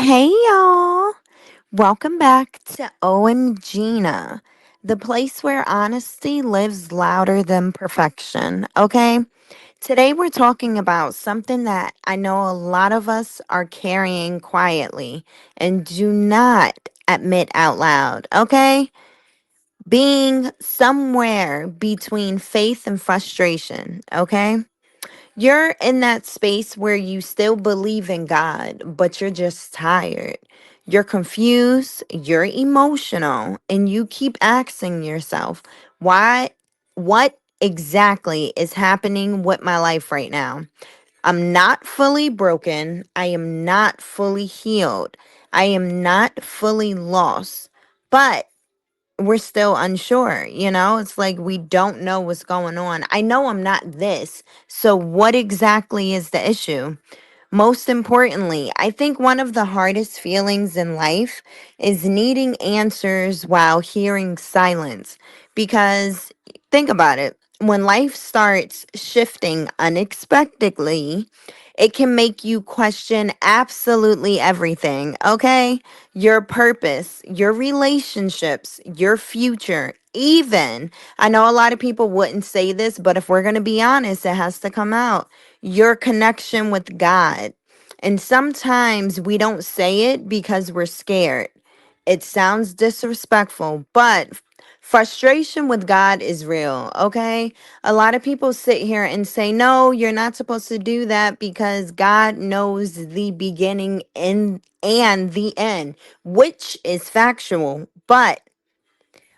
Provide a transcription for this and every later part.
Hey y'all, welcome back to OMGina, the place where honesty lives louder than perfection. Okay, today we're talking about something that I know a lot of us are carrying quietly and do not admit out loud. Okay, being somewhere between faith and frustration. Okay, you're in that space where you still believe in God, but you're just tired. You're confused, you're emotional, and you keep asking yourself, why, what exactly is happening with my life right now? I'm not fully broken. I am not fully healed. I am not fully lost. But we're still unsure, it's like we don't know what's going on. I know I'm not this, so what exactly is the issue? Most importantly, I think one of the hardest feelings in life is needing answers while hearing silence. Because think about it, when life starts shifting unexpectedly, it can make you question absolutely everything, okay? Your purpose, your relationships, your future, even. I know a lot of people wouldn't say this, but if we're going to be honest, it has to come out, your connection with God. And sometimes we don't say it because we're scared. It sounds disrespectful, but frustration with God is real, okay? A lot of people sit here and say, no, you're not supposed to do that because God knows the beginning and the end, which is factual. But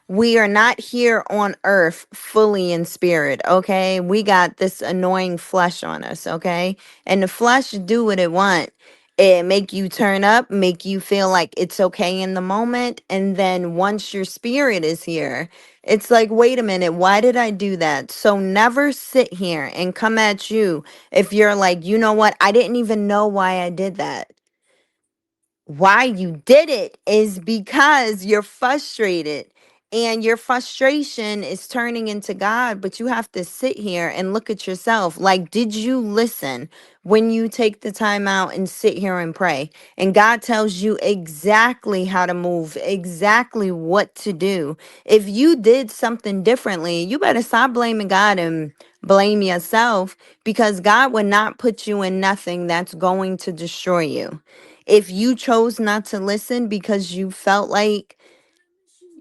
we are not here on earth fully in spirit, okay? We got this annoying flesh on us, okay? And the flesh do what it want. It make you turn up, make you feel like it's okay in the moment, and then once your spirit is here, it's like, wait a minute, why did I do that? So never sit here and come at you if you're like, you know what, I didn't even know why I did that. Why you did it is because you're frustrated, and your frustration is turning into God. But you have to sit here and look at yourself, like, did you listen when you take the time out and sit here and pray, and God tells you exactly how to move, exactly what to do? If you did something differently, you better stop blaming God and blame yourself, because God would not put you in nothing that's going to destroy you. If you chose not to listen because you felt like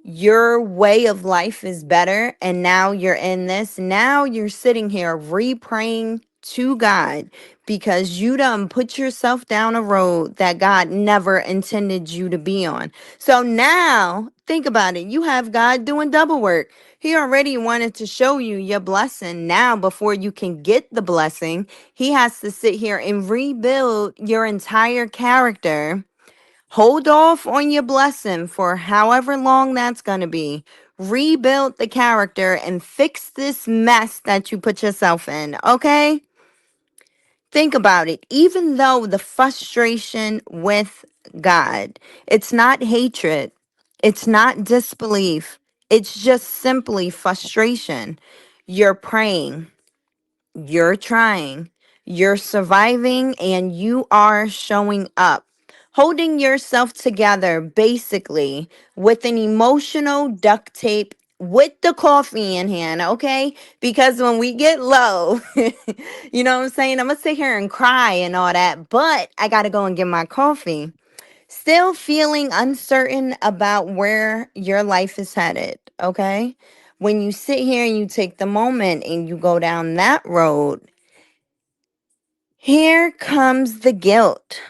your way of life is better, and now you're in this, now you're sitting here re-praying to God because you done put yourself down a road that God never intended you to be on. So now think about it, you have God doing double work. He already wanted to show you your blessing. Now before you can get the blessing, he has to sit here and rebuild your entire character. Hold off on your blessing for however long that's going to be. Rebuild the character and fix this mess that you put yourself in, okay? Think about it. Even though the frustration with God, it's not hatred, it's not disbelief, it's just simply frustration. You're praying, you're trying, you're surviving, and you are showing up. Holding yourself together, basically, with an emotional duct tape with the coffee in hand, okay? Because when we get low, you know what I'm saying? I'm gonna sit here and cry and all that, but I gotta go and get my coffee. Still feeling uncertain about where your life is headed, okay? When you sit here and you take the moment and you go down that road, here comes the guilt.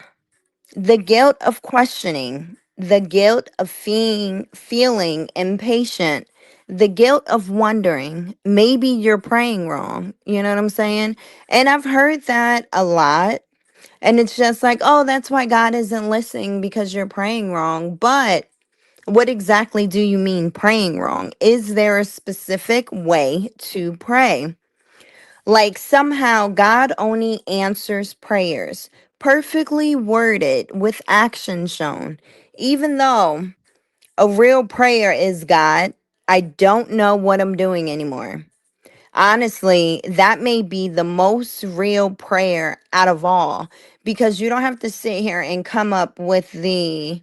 The guilt of questioning, the guilt of feeling impatient, the guilt of wondering maybe you're praying wrong. You know what I'm saying? And I've heard that a lot. And it's just like, oh, that's why God isn't listening, because you're praying wrong. But what exactly do you mean praying wrong? Is there a specific way to pray? Like somehow God only answers prayers perfectly worded with action shown. Even though a real prayer is, God, I don't know what I'm doing anymore. Honestly, that may be the most real prayer out of all, because you don't have to sit here and come up with the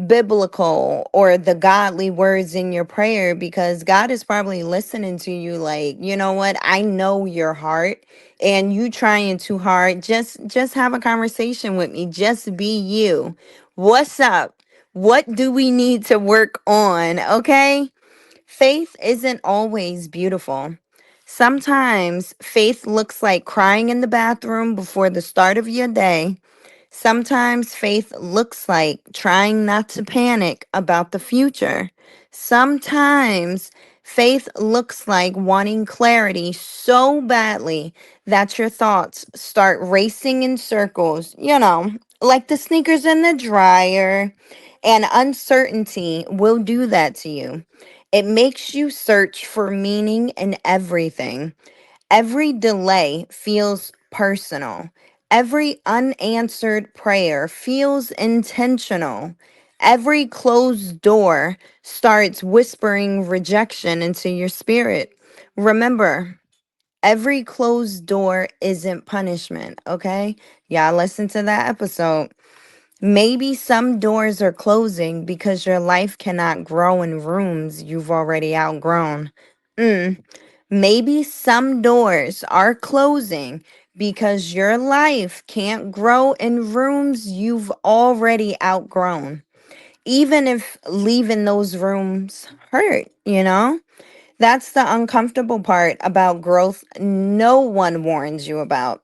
biblical or the godly words in your prayer, because God is probably listening to you like, you know what? I know your heart and you trying too hard. Just have a conversation with me. Just be you. What's up? What do we need to work on? Okay? Faith isn't always beautiful. Sometimes faith looks like crying in the bathroom before the start of your day. Sometimes faith looks like trying not to panic about the future. Sometimes faith looks like wanting clarity so badly that your thoughts start racing in circles, like the sneakers in the dryer. And uncertainty will do that to you. It makes you search for meaning in everything. Every delay feels personal. Every unanswered prayer feels intentional. Every closed door starts whispering rejection into your spirit. Remember, every closed door isn't punishment, okay? Y'all listen to that episode. Maybe some doors are closing because your life cannot grow in rooms you've already outgrown. Mm. Maybe some doors are closing because your life can't grow in rooms you've already outgrown. Even if leaving those rooms hurt. That's the uncomfortable part about growth no one warns you about.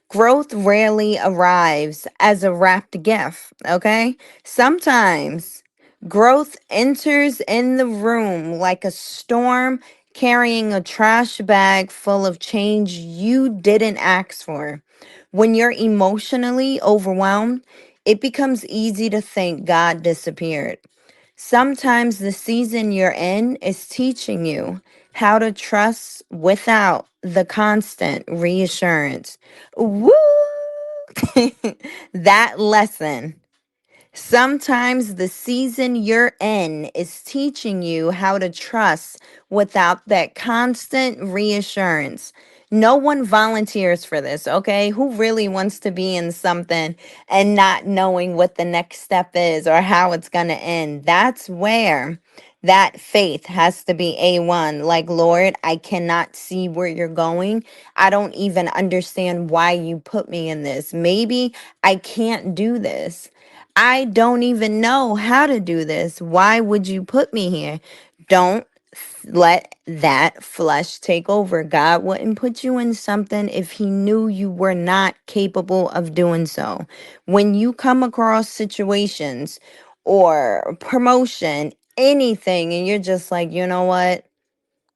Growth rarely arrives as a wrapped gift, okay? Sometimes growth enters in the room like a storm carrying a trash bag full of change you didn't ask for. When you're emotionally overwhelmed, it becomes easy to think God disappeared. Sometimes the season you're in is teaching you how to trust without the constant reassurance. Woo! That lesson. Sometimes the season you're in is teaching you how to trust without that constant reassurance. No one volunteers for this, okay? Who really wants to be in something and not knowing what the next step is or how it's going to end? That's where that faith has to be A1. Like, Lord, I cannot see where you're going. I don't even understand why you put me in this. Maybe I can't do this. I don't even know how to do this. Why would you put me here? Don't let that flesh take over. God wouldn't put you in something if He knew you were not capable of doing so. When you come across situations or promotion, anything, and you're just like, you know what?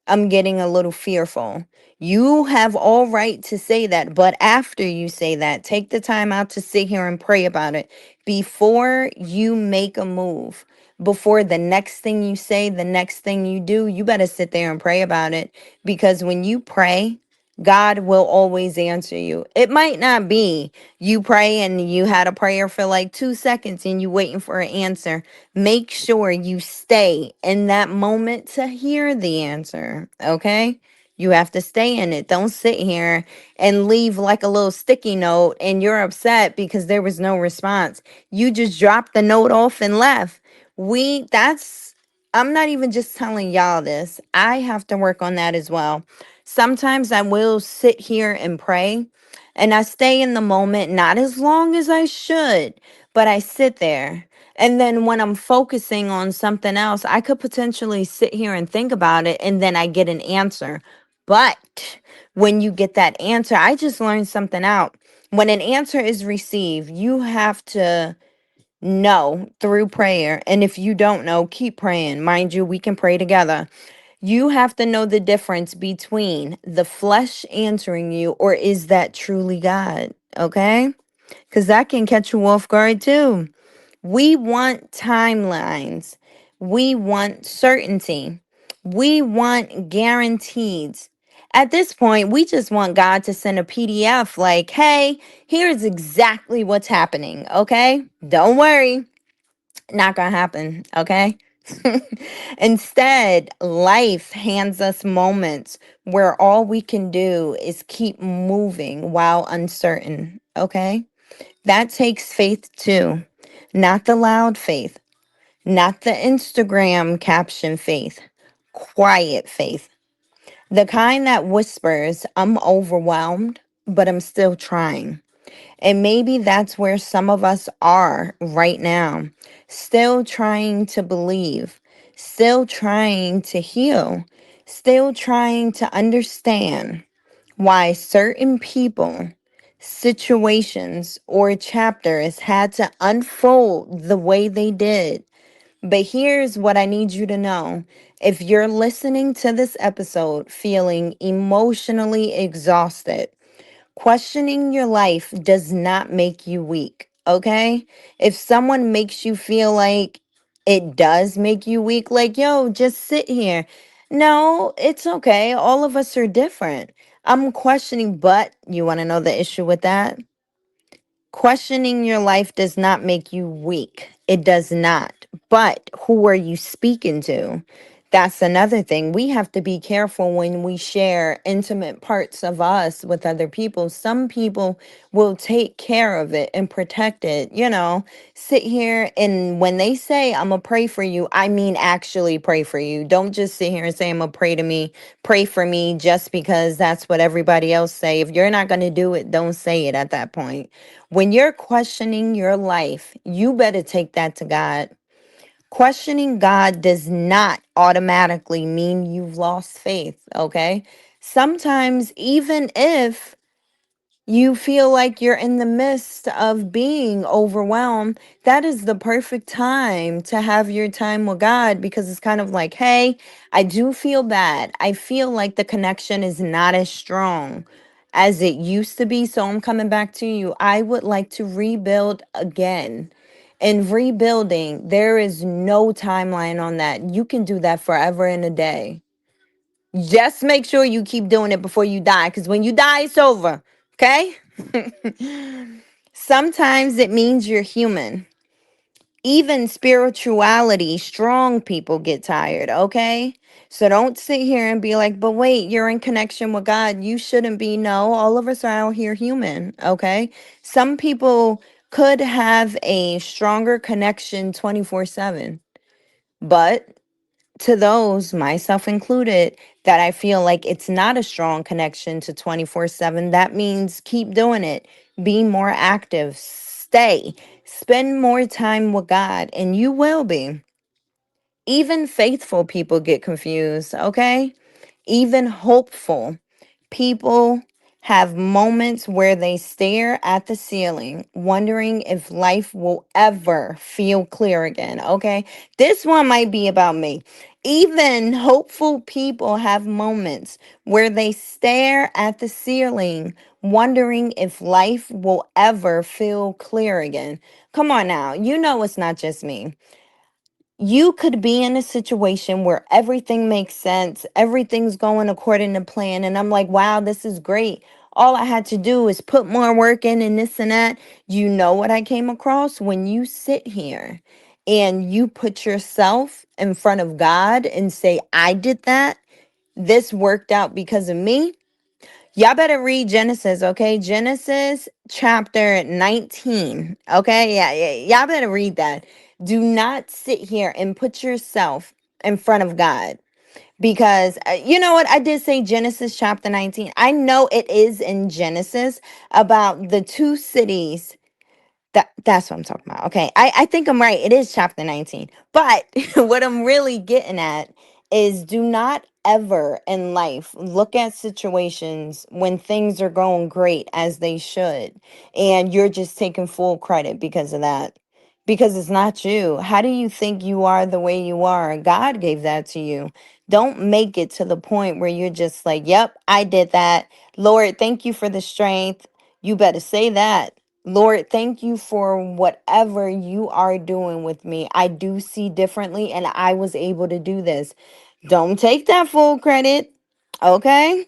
I'm getting a little fearful. You have all right to say that, but after you say that, take the time out to sit here and pray about it before you make a move. Before the next thing you say, the next thing you do, you better sit there and pray about it, because when you pray, God will always answer you. It might not be you pray and you had a prayer for like 2 seconds and you waiting for an answer. Make sure you stay in that moment to hear the answer. Okay? You have to stay in it. Don't sit here and leave like a little sticky note and you're upset because there was no response. You just dropped the note off and left. I'm not even just telling y'all this. I have to work on that as well. Sometimes I will sit here and pray and I stay in the moment, not as long as I should, but I sit there. And then when I'm focusing on something else, I could potentially sit here and think about it and then I get an answer. But when you get that answer, I just learned something out. When an answer is received, you have to know through prayer. And if you don't know, keep praying. Mind you, we can pray together. You have to know the difference between the flesh answering you or is that truly God? Okay? Because that can catch you off guard too. We want timelines. We want certainty. We want guarantees. At this point, we just want God to send a PDF like, hey, here's exactly what's happening. Okay? Don't worry. Not gonna happen. Okay? Instead, life hands us moments where all we can do is keep moving while uncertain. Okay? That takes faith too. Not the loud faith, not the Instagram caption faith, quiet faith. The kind that whispers, I'm overwhelmed, but I'm still trying. And maybe that's where some of us are right now, still trying to believe, still trying to heal, still trying to understand why certain people, situations, or chapters had to unfold the way they did. But here's what I need you to know. If you're listening to this episode feeling emotionally exhausted, questioning your life does not make you weak, okay? If someone makes you feel like it does make you weak, like, yo, just sit here. No, it's okay. All of us are different. I'm questioning, but you want to know the issue with that? Questioning your life does not make you weak. It does not. But who are you speaking to? That's another thing. We have to be careful when we share intimate parts of us with other people. Some people will take care of it and protect it, sit here, and when they say, I'm going to pray for you, I mean actually pray for you. Don't just sit here and say, I'm going to pray for me just because that's what everybody else say. If you're not going to do it, don't say it at that point. When you're questioning your life, you better take that to God. Questioning God does not automatically mean you've lost faith, okay? Sometimes, even if you feel like you're in the midst of being overwhelmed, that is the perfect time to have your time with God, because it's kind of like, hey, I do feel bad. I feel like the connection is not as strong as it used to be. So I'm coming back to you. I would like to rebuild again. In rebuilding, there is no timeline on that. You can do that forever and a day. Just make sure you keep doing it before you die, because when you die, it's over. Okay? Sometimes it means you're human. Even spirituality, strong people get tired, okay? So don't sit here and be like, but wait, you're in connection with God. You shouldn't be. No, all of us are out here human, okay? Some people could have a stronger connection 24/7, but to those, myself included, that I feel like it's not a strong connection to 24/7, that means keep doing it. Be more active. Stay. Spend more time with God, and you will be. Even faithful people get confused, okay? Even hopeful people have moments where they stare at the ceiling, wondering if life will ever feel clear again. Okay. This one might be about me. Even hopeful people have moments where they stare at the ceiling, wondering if life will ever feel clear again. Come on now. You know it's not just me. You could be in a situation where everything makes sense, everything's going according to plan, and I'm like, wow, this is great. All I had to do is put more work in and this and that. You know what I came across? When you sit here and you put yourself in front of God and say, I did that, this worked out because of me. Y'all better read Genesis, okay? Genesis chapter 19. Okay? Yeah. Y'all better read that. Do not sit here and put yourself in front of God, because you know what? I did say Genesis chapter 19. I know it is in Genesis about the two cities. That's what I'm talking about. Okay. I think I'm right. It is chapter 19. But what I'm really getting at is, do not ever in life look at situations when things are going great as they should, and you're just taking full credit because of that. Because it's not you. How do you think you are the way you are? God gave that to you. Don't make it to the point where you're just like, yep, I did that. Lord, thank you for the strength. You better say that. Lord, thank you for whatever you are doing with me. I do see differently, and I was able to do this. Don't take that full credit. Okay?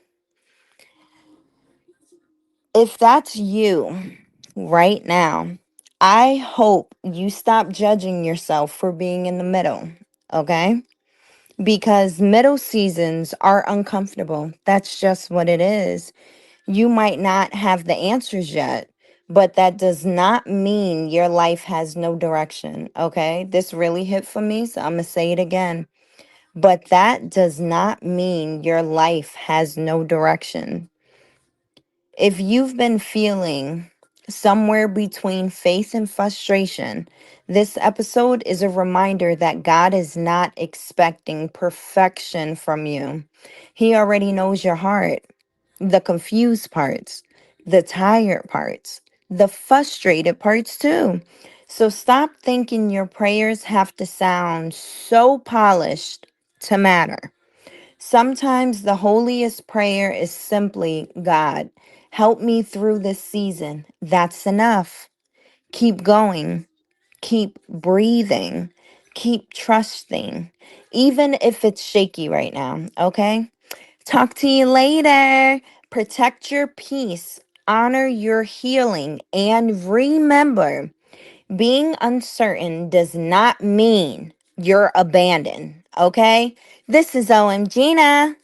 If that's you right now, I hope you stop judging yourself for being in the middle. okay? Because middle seasons are uncomfortable. That's just what it is. You might not have the answers yet, but that does not mean your life has no direction, okay? This really hit for me, so I'm going to say it again. But that does not mean your life has no direction. If you've been feeling somewhere between faith and frustration, this episode is a reminder that God is not expecting perfection from you. He already knows your heart, the confused parts, the tired parts, the frustrated parts too. So stop thinking your prayers have to sound so polished to matter. Sometimes the holiest prayer is simply, God, help me through this season. That's enough. Keep going. Keep breathing. Keep trusting. Even if it's shaky right now, okay? Talk to you later. Protect your peace. Honor your healing. And remember, being uncertain does not mean you're abandoned, okay? This is OMGina.